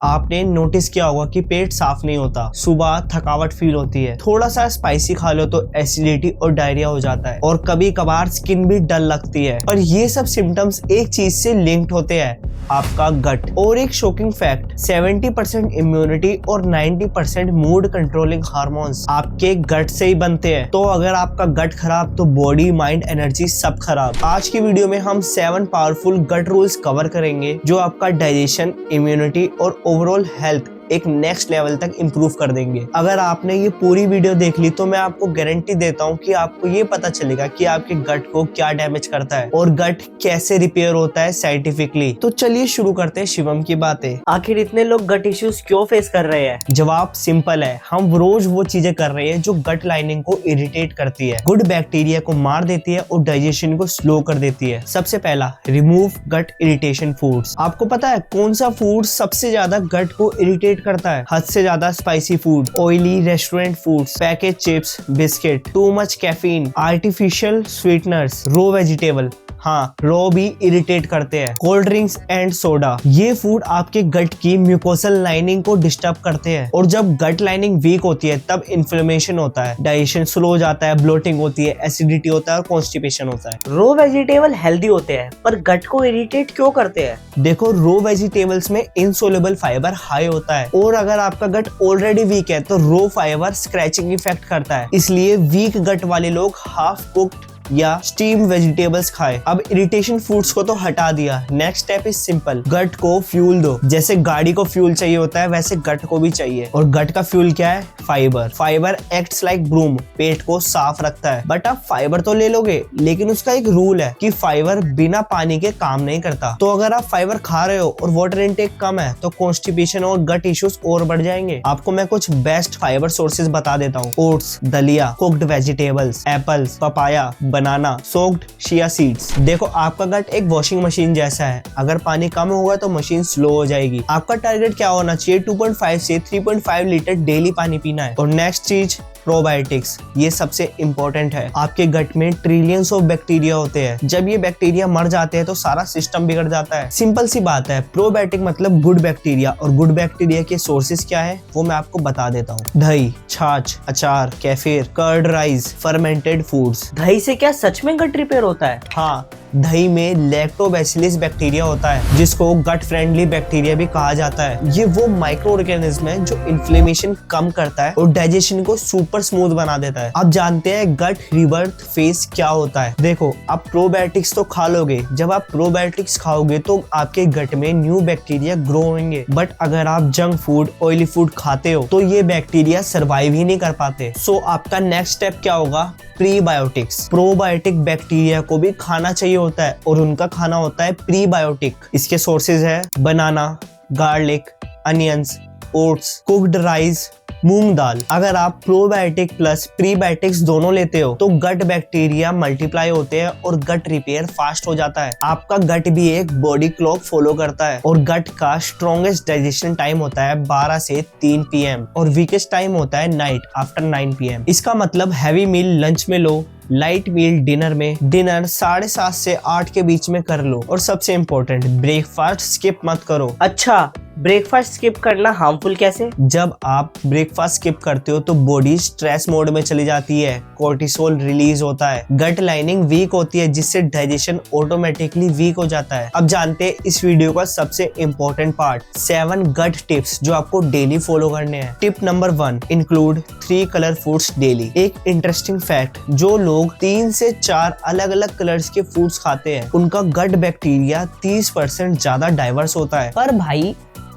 आपने नोटिस किया होगा कि पेट साफ नहीं होता, सुबह थकावट फील होती है, थोड़ा सा स्पाइसी खा लो तो एसिडिटी और डायरिया हो जाता है, और कभी कभार स्किन भी डल लगती है। और ये सब सिम्टम्स एक चीज से लिंक्ड होते हैं, आपका गट। और एक शॉकिंग फैक्ट, 70% इम्यूनिटी और 90% मूड कंट्रोलिंग हार्मोन्स आपके गट से ही बनते हैं। तो अगर आपका गट खराब तो बॉडी, माइंड, एनर्जी सब खराब। आज की वीडियो में हम 7 पावरफुल गट रूल्स कवर करेंगे जो आपका डाइजेशन, इम्यूनिटी और ओवरऑल हेल्थ एक नेक्स्ट लेवल तक इंप्रूव कर देंगे। अगर आपने ये पूरी वीडियो देख ली तो मैं आपको गारंटी देता हूँ कि आपको ये पता चलेगा कि आपके गट को क्या डैमेज करता है और गट कैसे रिपेयर होता है साइंटिफिकली। तो चलिए शुरू करते हैं शिवम की बातें। आखिर इतने लोग गट इश्यूज क्यों फेस कर रहे हैं? जवाब सिंपल है, हम रोज वो चीजें कर रहे हैं जो गट लाइनिंग को इरिटेट करती है, गुड बैक्टीरिया को मार देती है और डाइजेशन को स्लो कर देती है। सबसे पहला, रिमूव गट इरिटेशन फूड्स। आपको पता है कौन सा फूड सबसे ज्यादा गट को इरिटेट करता है? हद से ज्यादा spicy food, oily restaurant foods, package chips, biscuit, too much caffeine, artificial sweeteners, raw vegetable, हाँ रो भी इरिटेट करते हैं, कोल्ड ड्रिंक्स एंड सोडा। ये फूड आपके गट की म्यूकोसल लाइनिंग को डिस्टर्ब करते हैं, और जब गट लाइनिंग वीक होती है तब इन्फ्लेमेशन होता है, डाइजेशन स्लो हो जाता है, ब्लोटिंग होती है, एसिडिटी होता है और कॉन्स्टिपेशन होता है। रो वेजिटेबल हेल्दी होते हैं पर गट को इरिटेट क्यों करते हैं? देखो, रो वेजिटेबल्स में इनसोल्युबल फाइबर हाई होता है, और अगर आपका गट ऑलरेडी वीक है तो रो फाइबर स्क्रैचिंग इफेक्ट करता है। इसलिए वीक गट वाले लोग हाफ कुक्ड या स्टीम वेजिटेबल्स खाए। अब इरिटेशन फूड्स को तो हटा दिया, नेक्स्ट स्टेप इज सिंपल, गट को फ्यूल दो। जैसे गाड़ी को फ्यूल चाहिए होता है वैसे गट को भी चाहिए, और गट का फ्यूल क्या है? Fibre. Fibre acts like broom, पेट को साफ रखता है। बट आप फाइबर तो ले लोगे, लेकिन उसका एक रूल है कि फाइबर बिना पानी के काम नहीं करता। तो अगर आप फाइबर खा रहे हो और वाटर इनटेक कम है तो कॉन्स्टिपेशन और गट इश्यूज और बढ़ जाएंगे। आपको मैं कुछ बेस्ट फाइबर सोर्सेज बता देता हूँ। ओट्स, दलिया, कुक्ड वेजिटेबल्स, एप्पल्स, पपाया, बनाना, सोक्ड चिया सीड्स। देखो, आपका गट एक वॉशिंग मशीन जैसा है, अगर पानी कम होगा तो मशीन स्लो हो जाएगी। आपका टारगेट क्या होना चाहिए? 2.5 से 3.5 लीटर डेली पानी पीना है। और नेक्स्ट चीज, प्रोबायोटिक्स। ये सबसे इंपॉर्टेंट है। आपके गट में ट्रिलियंस ऑफ बैक्टीरिया होते हैं, जब ये बैक्टीरिया मर जाते हैं तो सारा सिस्टम बिगड़ जाता है। सिंपल सी बात है, प्रोबायोटिक मतलब गुड बैक्टीरिया, और गुड बैक्टीरिया के सोर्सेज क्या है वो मैं आपको बता देता हूँ। दही, छाछ, अचार, kefir, curd rice, fermented foods. दही से क्या सच में गट रिपेयर होता है? हाँ, दही में लैक्टोबैसिलस बैक्टीरिया होता है जिसको गट फ्रेंडली बैक्टीरिया भी कहा जाता है। ये वो माइक्रो ऑर्गेनिज्म है जो इन्फ्लेमेशन कम करता है और डाइजेशन को सुपर स्मूथ बना देता है। अब जानते हैं गट रिबर्थ फेज क्या होता है। देखो, आप प्रोबायोटिक्स तो खा लोगे, जब आप प्रोबायोटिक्स खाओगे तो आपके गट में न्यू बैक्टीरिया ग्रो होंगे। बट अगर आप जंक फूड, ऑयली फूड खाते हो तो ये बैक्टीरिया सर्वाइव ही नहीं कर पाते। सो आपका नेक्स्ट स्टेप क्या होगा? प्रीबायोटिक्स। प्रोबायोटिक बैक्टीरिया को भी खाना चाहिए होता है और उनका खाना होता है प्रीबायोटिक। इसके सोर्सेज है banana, garlic, onions, oats, cooked rice, मूंग दाल। अगर आप प्रोबायोटिक प्लस प्रीबायोटिक्स दोनों लेते हो तो गट बैक्टीरिया मल्टीप्लाई होते हैं और गट रिपेयर फास्ट हो जाता है। आपका गट भी एक बॉडी क्लॉक फॉलो करता है, और गट का स्ट्रॉन्गेस्ट डाइजेशन टाइम होता है 12 से 3 PM और वीकेस्ट टाइम होता है नाइट आफ्टर 9 PM। इसका मतलब हैवी मील लंच में लो, लाइट मील डिनर में, डिनर 7:30 से 8 के बीच में कर लो, और सबसे इम्पोर्टेंट, ब्रेकफास्ट स्किप मत करो। अच्छा, ब्रेकफास्ट स्किप करना हार्मफुल कैसे? जब आप ब्रेकफास्ट स्किप करते हो तो बॉडी स्ट्रेस मोड में चली जाती है, कोर्टिसोल रिलीज होता है, गट लाइनिंग वीक होती है जिससे डाइजेशन ऑटोमेटिकली वीक हो जाता है। अब जानते हैं इस वीडियो का सबसे इम्पोर्टेंट पार्ट, 7 गट टिप्स जो आपको डेली फॉलो करने हैं। Tip number 1, include 3 colour foods daily. एक इंटरेस्टिंग फैक्ट, जो लोग 3 से 4 अलग अलग कलर्स के फूड्स खाते हैं उनका गट बैक्टीरिया 30% ज्यादा डाइवर्स होता है। पर भाई,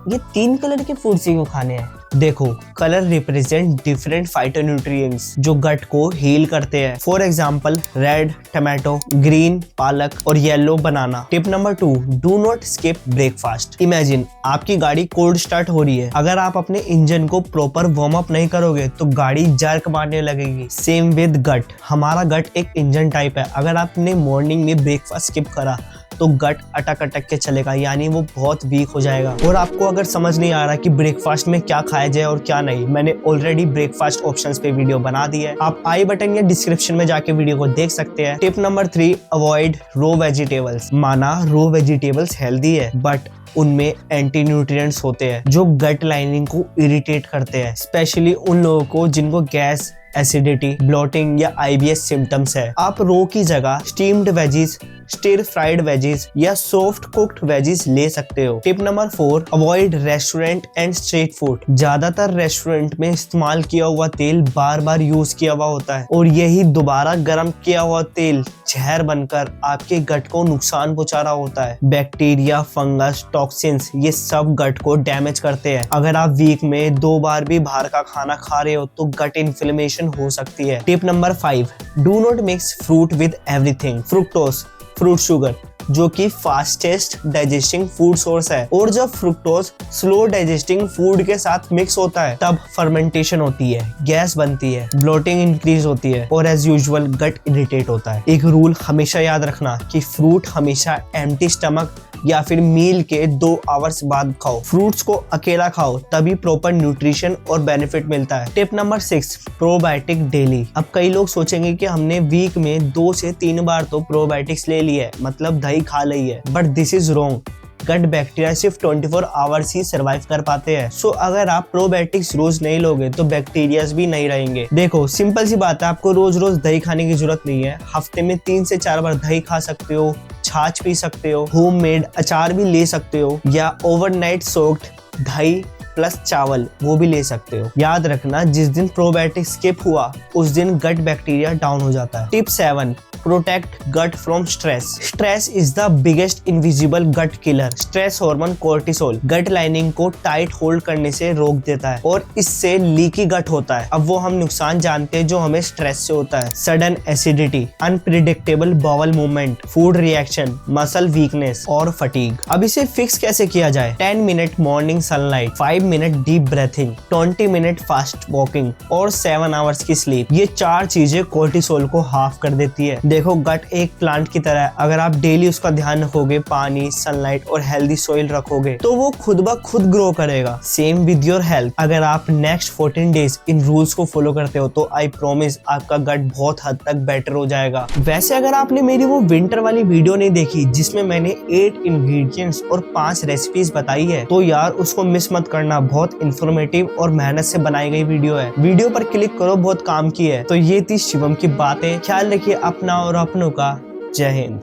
ये 3 कलर के फूड्स ही क्यों खाने हैं? देखो, कलर रिप्रेजेंट डिफरेंट फाइटोन्यूट्रिएंट्स जो गट को हील करते हैं। For example, red tomato, green पालक और yellow banana. Tip number 2, do not skip breakfast. Imagine आपकी गाड़ी कोल्ड स्टार्ट हो रही है, अगर आप अपने इंजन को प्रॉपर वार्म अप नहीं करोगे तो गाड़ी जर्क मारने लगेगी। सेम विद गट, हमारा गट एक इंजन टाइप है, अगर आपने मॉर्निंग में ब्रेकफास्ट स्किप करा तो गट अटक अटक के चलेगा, यानी वो बहुत वीक हो जाएगा। और आपको अगर समझ नहीं आ रहा कि ब्रेकफास्ट में क्या खाया जाए और क्या नहीं, मैंने ऑलरेडी ब्रेकफास्ट ऑप्शंस पे वीडियो बना दी है, आप आई बटन या डिस्क्रिप्शन में जाके वीडियो को देख सकते हैं। टिप नंबर 3, अवॉइड रो वेजिटेबल्स। माना रो वेजिटेबल्स हेल्दी है, बट उनमें एंटी न्यूट्रिएंट्स होते हैं जो गट लाइनिंग को इरिटेट करते हैं, स्पेशली उन लोगों को जिनको गैस, एसिडिटी, ब्लोटिंग या IBS सिम्टम्स है। आप रो की जगह steamed veggies, stir fried veggies या सॉफ्ट कुक्ड वेजीज ले सकते हो। Tip number 4, avoid restaurant and street food. ज्यादातर रेस्टोरेंट में इस्तेमाल किया हुआ तेल बार बार यूज किया हुआ होता है और यही दोबारा गर्म किया हुआ तेल जहर बनकर आपके गट को नुकसान पहुंचा रहा होता है। बैक्टीरिया, फंगस, टॉक्सिन्स ये सब गट को डैमेज करते हैं। अगर आप वीक में 2 बार भी बाहर का खाना खा रहे हो तो गट इन्फ्लेमेशन हो सकती है। Tip number 5, do not mix fruit with everything. Fructose, fruit sugar, जो कि फास्टेस्ट डाइजेस्टिंग फूड सोर्स है, और जब फ्रुक्टोज स्लो डाइजेस्टिंग फूड के साथ मिक्स होता है तब फर्मेंटेशन होती है, गैस बनती है, ब्लोटिंग इंक्रीज होती है और एज यूजुअल गट इरिटेट होता है। एक रूल हमेशा याद रखना कि फ्रूट हमेशा एम्प्टी स्टमक या फिर मील के 2 आवर्स बाद खाओ। फ्रूट्स को अकेला खाओ, तभी प्रॉपर न्यूट्रिशन और बेनिफिट मिलता है। Tip number 6, probiotic daily. अब कई लोग सोचेंगे कि हमने वीक में 2 से 3 बार तो प्रोबायोटिक्स ले लिए, मतलब दही खा ली है, but this is wrong. Gut bacteria सिर्फ 24 आवर्स ही सर्वाइव कर पाते हैं। सो अगर आप प्रोबायोटिक्स रोज नहीं लोगे तो बैक्टीरियाज भी नहीं रहेंगे। देखो सिंपल सी बात है, आपको रोज रोज दही खाने की जरूरत नहीं है। हफ्ते में 3 से 4 बार दही खा सकते हो, छाछ पी सकते हो, होममेड अचार भी ले सकते हो, या ओवरनाइट सोक्ड दही प्लस चावल वो भी ले सकते हो। याद रखना, जिस दिन प्रोबायोटिक स्किप हुआ उस दिन गट बैक्टीरिया डाउन हो जाता है। Tip 7, protect gut from stress. Stress is the biggest invisible gut killer. Stress hormone cortisol gut lining को टाइट होल्ड करने से रोक देता है और इससे लीकी गट होता है। अब वो हम नुकसान जानते हैं जो हमें स्ट्रेस से होता है। Sudden acidity, unpredictable bowel movement, food reaction, muscle weakness और फटीग। अब इसे फिक्स कैसे किया जाए? 10 minute morning sunlight, 5 minute deep breathing, 20 minute fast walking और 7 आवर्स की स्लीप। ये 4 चीजें कोर्टिसोल को हाफ कर देती है। देखो गट एक प्लांट की तरह है, अगर आप डेली उसका ध्यान रखोगे, पानी, सनलाइट और हेल्दी सॉइल रखोगे तो वो खुद ब खुद ग्रो करेगा। Same with your health. अगर आप नेक्स्ट 14 डेज इन रूल्स को फॉलो करते हो तो आई प्रॉमिस आपका गट बहुत हद तक बेटर हो जाएगा। वैसे अगर आपने मेरी वो विंटर वाली वीडियो नहीं देखी जिसमें मैंने 8 इंग्रेडिएंट्स और 5 रेसिपीज बताई है तो यार उसको मिस मत करना, बहुत इंफॉर्मेटिव और मेहनत से बनाई गई वीडियो है। वीडियो पर क्लिक करो, बहुत काम की है। तो ये थी शिवम की बातें। ख्याल रखिए अपना और अपनों का। जय हिंद।